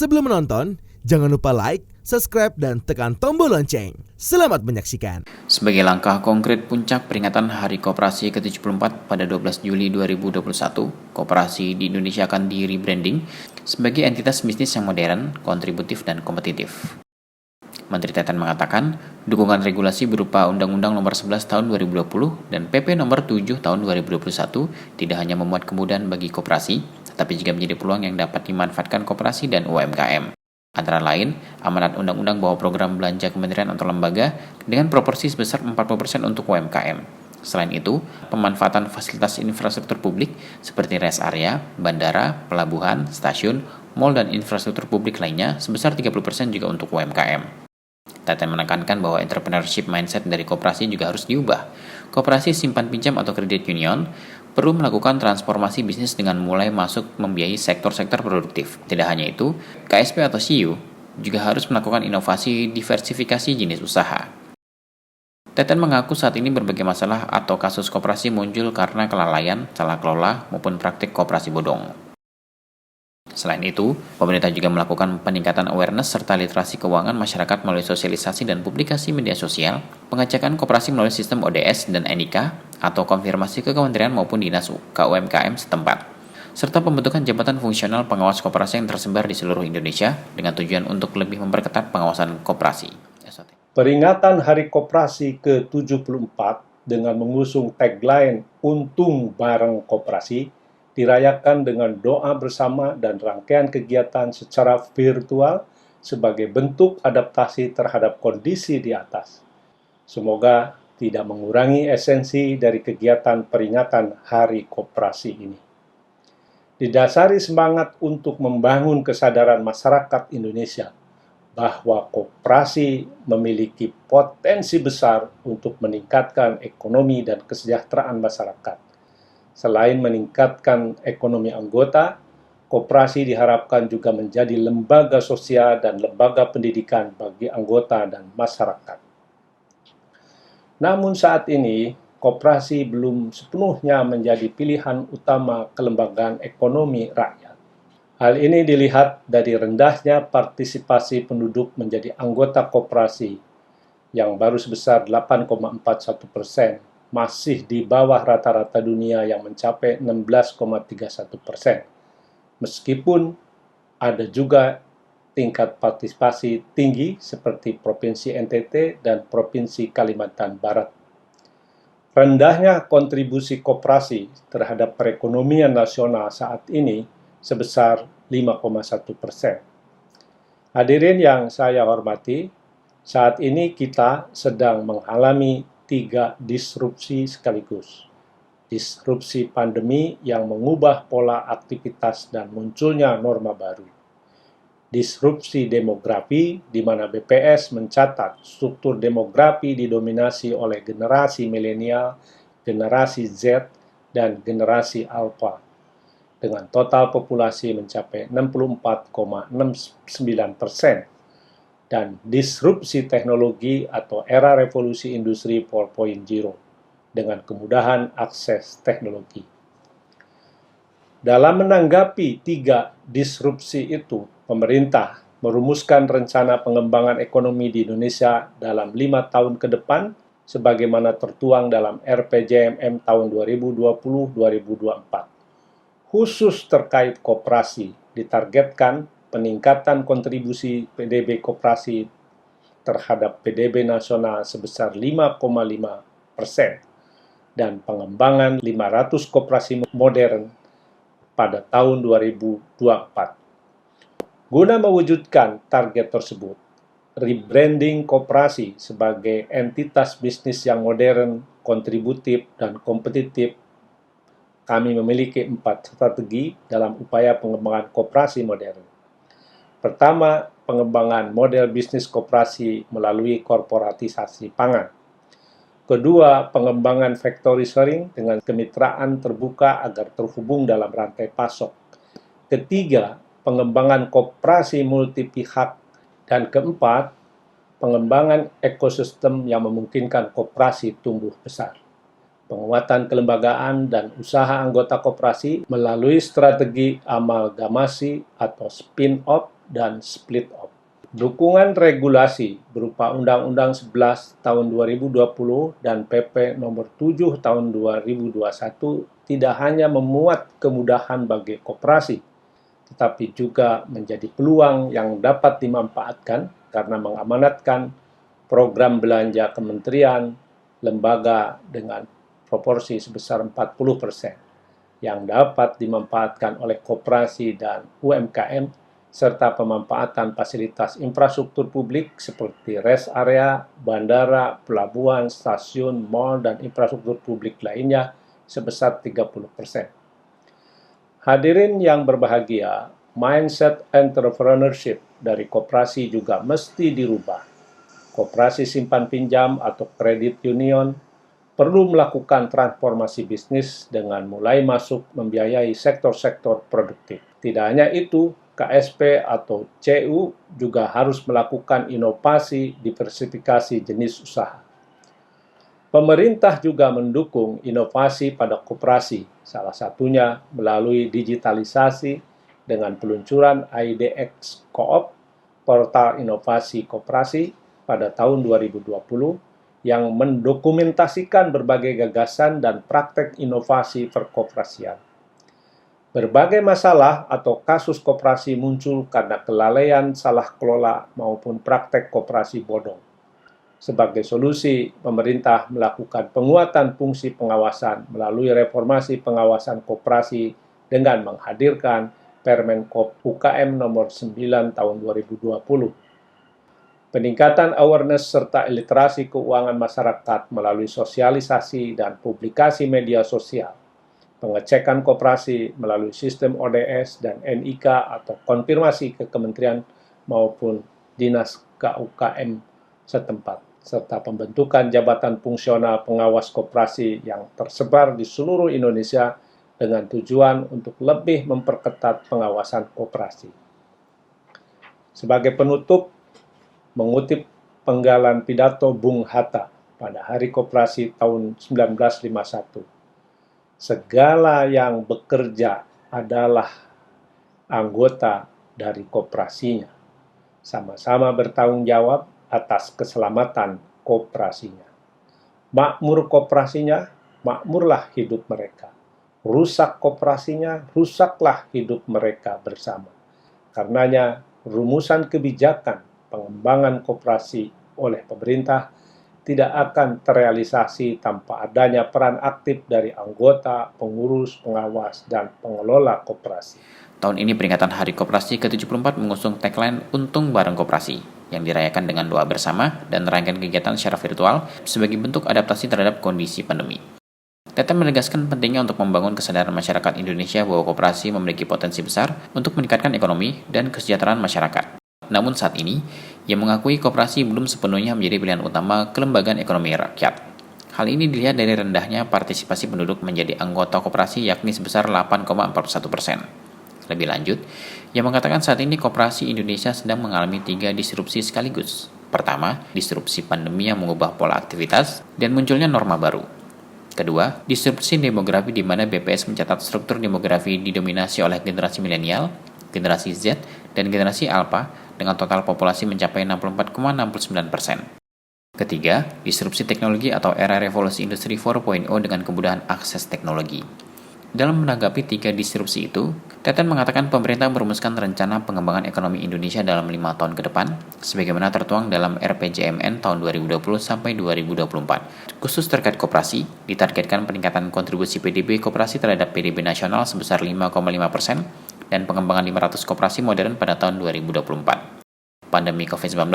Sebelum menonton, jangan lupa like, subscribe, dan tekan tombol lonceng. Selamat menyaksikan. Sebagai langkah konkret puncak peringatan Hari Koperasi ke-74 pada 12 Juli 2021, koperasi di Indonesia akan di-rebranding sebagai entitas bisnis yang modern, kontributif, dan kompetitif. Menteri Teten mengatakan, dukungan regulasi berupa Undang-Undang Nomor 11 Tahun 2020 dan PP Nomor 7 Tahun 2021 tidak hanya memuat kemudahan bagi koperasi, tetapi juga menjadi peluang yang dapat dimanfaatkan koperasi dan UMKM. Antara lain, amanat undang-undang bahwa program belanja kementerian atau lembaga dengan proporsi sebesar 40% untuk UMKM. Selain itu, pemanfaatan fasilitas infrastruktur publik seperti rest area, bandara, pelabuhan, stasiun, mal, dan infrastruktur publik lainnya sebesar 30% juga untuk UMKM. Teten menekankan bahwa entrepreneurship mindset dari koperasi juga harus diubah. Koperasi simpan pinjam atau kredit union perlu melakukan transformasi bisnis dengan mulai masuk membiayai sektor-sektor produktif. Tidak hanya itu, KSP atau CU juga harus melakukan inovasi diversifikasi jenis usaha. Teten mengaku saat ini berbagai masalah atau kasus koperasi muncul karena kelalaian, salah kelola, maupun praktik koperasi bodong. Selain itu, pemerintah juga melakukan peningkatan awareness serta literasi keuangan masyarakat melalui sosialisasi dan publikasi media sosial, pengecekan koperasi melalui sistem ODS dan NIK, atau konfirmasi ke kementerian maupun dinas KUMKM setempat, serta pembentukan jabatan fungsional pengawas koperasi yang tersebar di seluruh Indonesia dengan tujuan untuk lebih memperketat pengawasan koperasi. Peringatan Hari Koperasi ke-74 dengan mengusung tagline Untung Bareng Koperasi dirayakan dengan doa bersama dan rangkaian kegiatan secara virtual sebagai bentuk adaptasi terhadap kondisi di atas. Semoga tidak mengurangi esensi dari kegiatan peringatan Hari Koperasi ini. Didasari semangat untuk membangun kesadaran masyarakat Indonesia bahwa koperasi memiliki potensi besar untuk meningkatkan ekonomi dan kesejahteraan masyarakat. Selain meningkatkan ekonomi anggota, koperasi diharapkan juga menjadi lembaga sosial dan lembaga pendidikan bagi anggota dan masyarakat. Namun saat ini, koperasi belum sepenuhnya menjadi pilihan utama kelembagaan ekonomi rakyat. Hal ini dilihat dari rendahnya partisipasi penduduk menjadi anggota koperasi yang baru sebesar 8,41%, masih di bawah rata-rata dunia yang mencapai 16,31%. Meskipun ada juga tingkat partisipasi tinggi seperti Provinsi NTT dan Provinsi Kalimantan Barat. Rendahnya kontribusi koperasi terhadap perekonomian nasional saat ini sebesar 5,1%. Hadirin yang saya hormati, saat ini kita sedang mengalami 3 disrupsi sekaligus. Disrupsi pandemi yang mengubah pola aktivitas dan munculnya norma baru. Disrupsi demografi di mana BPS mencatat struktur demografi didominasi oleh generasi milenial, generasi Z, dan generasi Alpha dengan total populasi mencapai 64,69%. Dan disrupsi teknologi atau era revolusi industri 4.0 dengan kemudahan akses teknologi. Dalam menanggapi 3 disrupsi itu, pemerintah merumuskan rencana pengembangan ekonomi di Indonesia dalam 5 tahun ke depan sebagaimana tertuang dalam RPJMN tahun 2020-2024. Khusus terkait koperasi, ditargetkan peningkatan kontribusi PDB koperasi terhadap PDB nasional sebesar 5,5% dan pengembangan 500 koperasi modern pada tahun 2024. Guna mewujudkan target tersebut, rebranding koperasi sebagai entitas bisnis yang modern, kontributif, dan kompetitif, kami memiliki 4 strategi dalam upaya pengembangan koperasi modern. Pertama, pengembangan model bisnis koperasi melalui korporatisasi pangan. Kedua, pengembangan factory sharing dengan kemitraan terbuka agar terhubung dalam rantai pasok. Ketiga, pengembangan koperasi multi pihak. Dan keempat, pengembangan ekosistem yang memungkinkan koperasi tumbuh besar. Penguatan kelembagaan dan usaha anggota koperasi melalui strategi amalgamasi atau spin-off dan split off. Dukungan regulasi berupa Undang-Undang 11 tahun 2020 dan PP nomor 7 tahun 2021 tidak hanya memuat kemudahan bagi koperasi, tetapi juga menjadi peluang yang dapat dimanfaatkan karena mengamanatkan program belanja kementerian, lembaga dengan proporsi sebesar 40% yang dapat dimanfaatkan oleh koperasi dan UMKM serta pemanfaatan fasilitas infrastruktur publik seperti rest area, bandara, pelabuhan, stasiun, mal, dan infrastruktur publik lainnya sebesar 30%. Hadirin yang berbahagia, mindset entrepreneurship dari koperasi juga mesti dirubah. Koperasi simpan pinjam atau kredit union perlu melakukan transformasi bisnis dengan mulai masuk membiayai sektor-sektor produktif. Tidak hanya itu, KSP atau CU juga harus melakukan inovasi diversifikasi jenis usaha. Pemerintah juga mendukung inovasi pada koperasi, salah satunya melalui digitalisasi dengan peluncuran IDX Co-op, Portal Inovasi Koperasi, pada tahun 2020 yang mendokumentasikan berbagai gagasan dan praktek inovasi perkoperasian. Berbagai masalah atau kasus koperasi muncul karena kelalaian, salah kelola, maupun praktek koperasi bodong. Sebagai solusi, pemerintah melakukan penguatan fungsi pengawasan melalui reformasi pengawasan koperasi dengan menghadirkan Permenkop UKM nomor 9 tahun 2020. Peningkatan awareness serta literasi keuangan masyarakat melalui sosialisasi dan publikasi media sosial. Pengecekan koperasi melalui sistem ODS dan NIK atau konfirmasi ke kementerian maupun dinas KUKM setempat, serta pembentukan jabatan fungsional pengawas koperasi yang tersebar di seluruh Indonesia dengan tujuan untuk lebih memperketat pengawasan koperasi. Sebagai penutup, mengutip penggalan pidato Bung Hatta pada Hari Koperasi tahun 1951, segala yang bekerja adalah anggota dari koperasinya, sama-sama bertanggung jawab atas keselamatan koperasinya. Makmur koperasinya, makmurlah hidup mereka. Rusak koperasinya, rusaklah hidup mereka bersama. Karenanya, rumusan kebijakan pengembangan koperasi oleh pemerintah tidak akan terrealisasi tanpa adanya peran aktif dari anggota, pengurus, pengawas, dan pengelola koperasi. Tahun ini peringatan Hari Koperasi ke-74 mengusung tagline Untung Bareng Koperasi yang dirayakan dengan doa bersama dan rangkaian kegiatan secara virtual sebagai bentuk adaptasi terhadap kondisi pandemi. Teten menegaskan pentingnya untuk membangun kesadaran masyarakat Indonesia bahwa koperasi memiliki potensi besar untuk meningkatkan ekonomi dan kesejahteraan masyarakat. Namun saat ini, ia mengakui koperasi belum sepenuhnya menjadi pilihan utama kelembagaan ekonomi rakyat. Hal ini dilihat dari rendahnya partisipasi penduduk menjadi anggota koperasi yakni sebesar 8,41%. Lebih lanjut, ia mengatakan saat ini koperasi Indonesia sedang mengalami 3 disrupsi sekaligus. Pertama, disrupsi pandemi yang mengubah pola aktivitas dan munculnya norma baru. Kedua, disrupsi demografi di mana BPS mencatat struktur demografi didominasi oleh generasi milenial, generasi Z, dan generasi Alpha dengan total populasi mencapai 64,69%. Ketiga, disrupsi teknologi atau era revolusi industri 4.0 dengan kemudahan akses teknologi. Dalam menanggapi 3 disrupsi itu, Teten mengatakan pemerintah merumuskan rencana pengembangan ekonomi Indonesia dalam 5 tahun ke depan, sebagaimana tertuang dalam RPJMN tahun 2020 sampai 2024. Khusus terkait koperasi, ditargetkan peningkatan kontribusi PDB koperasi terhadap PDB nasional sebesar 5,5% dan pengembangan 500 koperasi modern pada tahun 2024. Pandemi COVID-19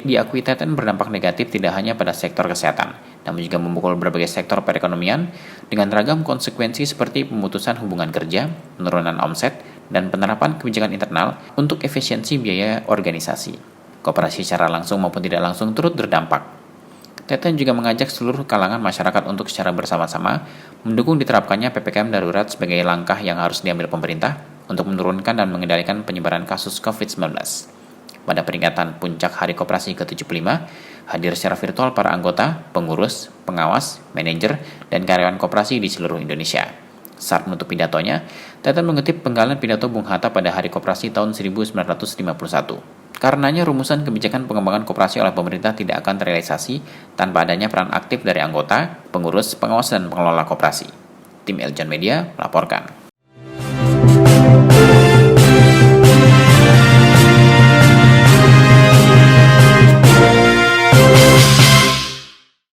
diakui Teten berdampak negatif tidak hanya pada sektor kesehatan, namun juga memukul berbagai sektor perekonomian dengan ragam konsekuensi seperti pemutusan hubungan kerja, penurunan omset, dan penerapan kebijakan internal untuk efisiensi biaya organisasi. Koperasi secara langsung maupun tidak langsung turut berdampak. Teten juga mengajak seluruh kalangan masyarakat untuk secara bersama-sama mendukung diterapkannya PPKM darurat sebagai langkah yang harus diambil pemerintah untuk menurunkan dan mengendalikan penyebaran kasus COVID-19. Pada peringatan puncak Hari Koperasi ke-75, hadir secara virtual para anggota, pengurus, pengawas, manajer, dan karyawan koperasi di seluruh Indonesia. Saat menutup pidatonya, Teten mengutip penggalan pidato Bung Hatta pada Hari Koperasi tahun 1951. Karenanya rumusan kebijakan pengembangan koperasi oleh pemerintah tidak akan terrealisasi tanpa adanya peran aktif dari anggota, pengurus, pengawas, dan pengelola koperasi. Tim Eljon Media melaporkan.